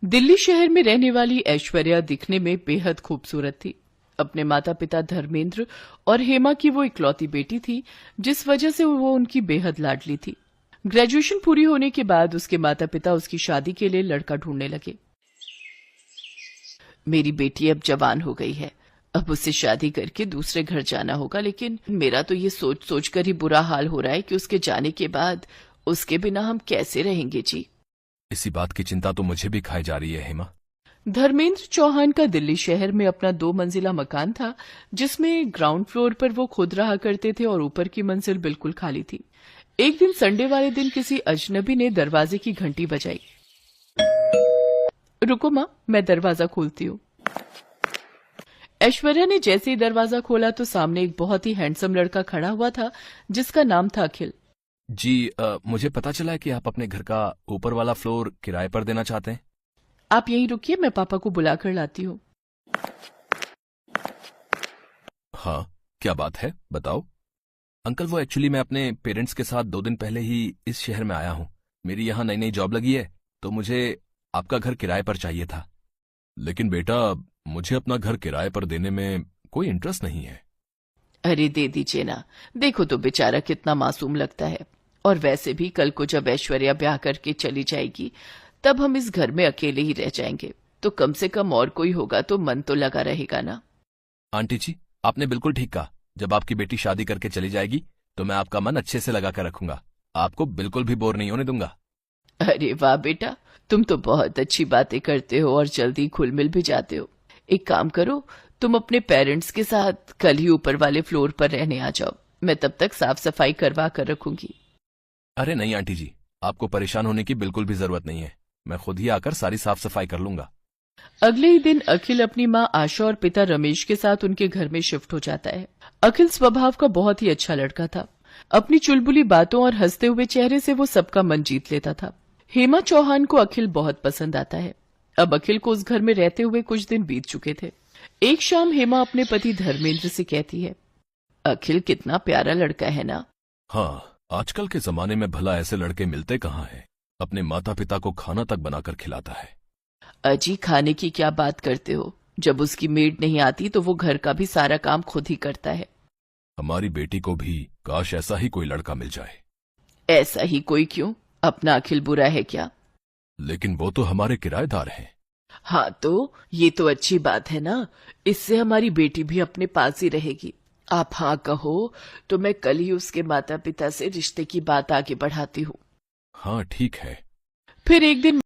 दिल्ली शहर में रहने वाली ऐश्वर्या दिखने में बेहद खूबसूरत थी। अपने माता पिता धर्मेंद्र और हेमा की वो इकलौती बेटी थी, जिस वजह से वो उनकी बेहद लाडली थी। ग्रेजुएशन पूरी होने के बाद उसके माता पिता उसकी शादी के लिए लड़का ढूंढने लगे। मेरी बेटी अब जवान हो गई है, अब उससे शादी करके दूसरे घर जाना होगा, लेकिन मेरा तो ये सोच सोच कर ही बुरा हाल हो रहा है कि उसके जाने के बाद उसके बिना हम कैसे रहेंगे जी। इसी बात की चिंता तो मुझे भी खाई जा रही है हेमा। धर्मेंद्र चौहान का दिल्ली शहर में अपना 2 मंजिला मकान था, जिसमें ग्राउंड फ्लोर पर वो खुद रहा करते थे और ऊपर की मंजिल बिल्कुल खाली थी। एक दिन संडे वाले दिन किसी अजनबी ने दरवाजे की घंटी बजाई। रुको माँ, मैं दरवाजा खोलती हूँ। ऐश्वर्या ने जैसे ही दरवाजा खोला तो सामने एक बहुत ही हैंडसम लड़का खड़ा हुआ था, जिसका नाम था अखिल। जी मुझे पता चला है कि आप अपने घर का ऊपर वाला फ्लोर किराए पर देना चाहते हैं। आप यहीं रुकिए, मैं पापा को बुलाकर लाती हूँ। हाँ, क्या बात है, बताओ। अंकल, वो एक्चुअली मैं अपने पेरेंट्स के साथ 2 दिन पहले ही इस शहर में आया हूँ। मेरी यहाँ नई नई जॉब लगी है, तो मुझे आपका घर किराए पर चाहिए था। लेकिन बेटा, मुझे अपना घर किराए पर देने में कोई इंटरेस्ट नहीं है। अरे दे दीजिए ना, देखो तो बेचारा कितना मासूम लगता है। और वैसे भी कल को जब ऐश्वर्या ब्याह करके चली जाएगी, तब हम इस घर में अकेले ही रह जाएंगे, तो कम से कम और कोई होगा तो मन तो लगा रहेगा ना। आंटी जी, आपने बिल्कुल ठीक कहा। जब आपकी बेटी शादी करके चली जाएगी तो मैं आपका मन अच्छे से लगा कर रखूंगा। आपको बिल्कुल भी बोर नहीं होने दूंगा। अरे वाह बेटा, तुम तो बहुत अच्छी बातें करते हो और जल्दी घुल मिल भी जाते हो। एक काम करो, तुम अपने पेरेंट्स के साथ कल ही ऊपर वाले फ्लोर पर रहने आ जाओ। मैं तब तक साफ सफाई करवा कर रखूंगी। अरे नहीं आंटी जी, आपको परेशान होने की बिल्कुल भी जरूरत नहीं है। मैं खुद ही आकर सारी साफ सफाई कर लूंगा। अगले ही दिन अखिल अपनी माँ आशा और पिता रमेश के साथ उनके घर में शिफ्ट हो जाता है। अखिल स्वभाव का बहुत ही अच्छा लड़का था। अपनी चुलबुली बातों और हंसते हुए चेहरे से वो सबका मन जीत लेता था। हेमा चौहान को अखिल बहुत पसंद आता है। अब अखिल को उस घर में रहते हुए कुछ दिन बीत चुके थे। एक शाम हेमा अपने पति धर्मेंद्र से कहती है, अखिल कितना प्यारा लड़का है ना। हाँ, आजकल के जमाने में भला ऐसे लड़के मिलते कहाँ हैं। अपने माता पिता को खाना तक बनाकर खिलाता है। अजी, खाने की क्या बात करते हो, जब उसकी मेड नहीं आती तो वो घर का भी सारा काम खुद ही करता है। हमारी बेटी को भी काश ऐसा ही कोई लड़का मिल जाए। ऐसा ही कोई क्यों, अपना अखिल बुरा है क्या। लेकिन वो तो हमारे किराएदार हैं। हाँ तो ये तो अच्छी बात है ना, इससे हमारी बेटी भी अपने पास ही रहेगी। आप हाँ कहो तो मैं कल ही उसके माता पिता से रिश्ते की बात आगे बढ़ाती हूँ। हाँ ठीक है। फिर एक दिन